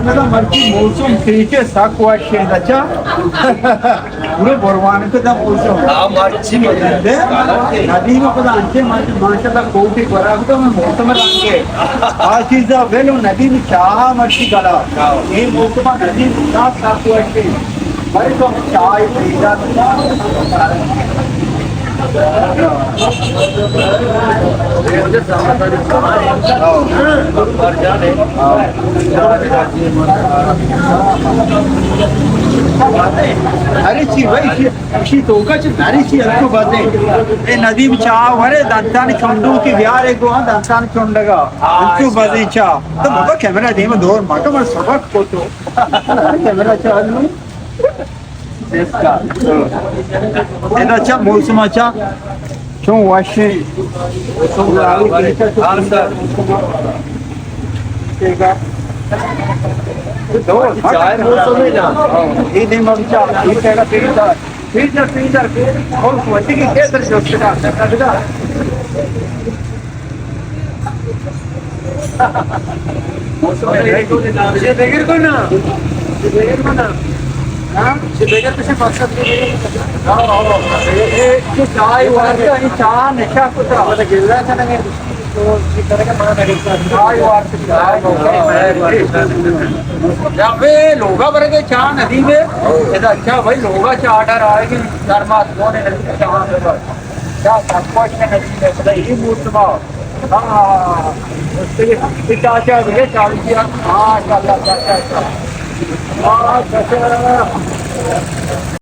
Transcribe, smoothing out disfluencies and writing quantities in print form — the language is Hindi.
kadar marki moussum kıyıke sakwa şeydaça. Bunu borvanı kadar moussum. marci mi? De nadi में पता अंचे माशाल्लाह कोटी बराबर तो मैं मौसम में लांगे आज चीज़ा वेलो नदी में चाह मर्ची गला ये मौसम नदी साफ साफ हुआ है भाई तो चाय पीना अरे ची भाई शी तो का ची नारी ची अलग बात है ये नदी में चाह वरे दांतान चोंडू की बिहार एक वहाँ दांतान चोंडगा अलग बात है चाह तो बाबा कैमरा दे में दौर माटो मर सबक फोटो कैमरा चालू इसका ये तो अच्छा मौसम अच्छा क्यों वाशे चाय मौसम में ना ये दिन में चाय ये तेरा फ्रीजर और वैसे की क्या तरह से उसका मौसम में ये देखिए को ना हाँ बेगर किसी मकसद के लिए ये चाय वाला ये चाय नशा कुछ मतलब गिल्ला था ना तो इस तरह का माना नहीं चाय वाला जब वे लोगा भर के चाय नदी में ऐसा अच्छा भाई लोगा चाय आर्डर आएगी दरमात कौन है नदी चाय क्या सब कुछ है नदी में सदा ही मूर्तमा हाँ उसके लिए चाचा भैया चालू किया हाँ चाचा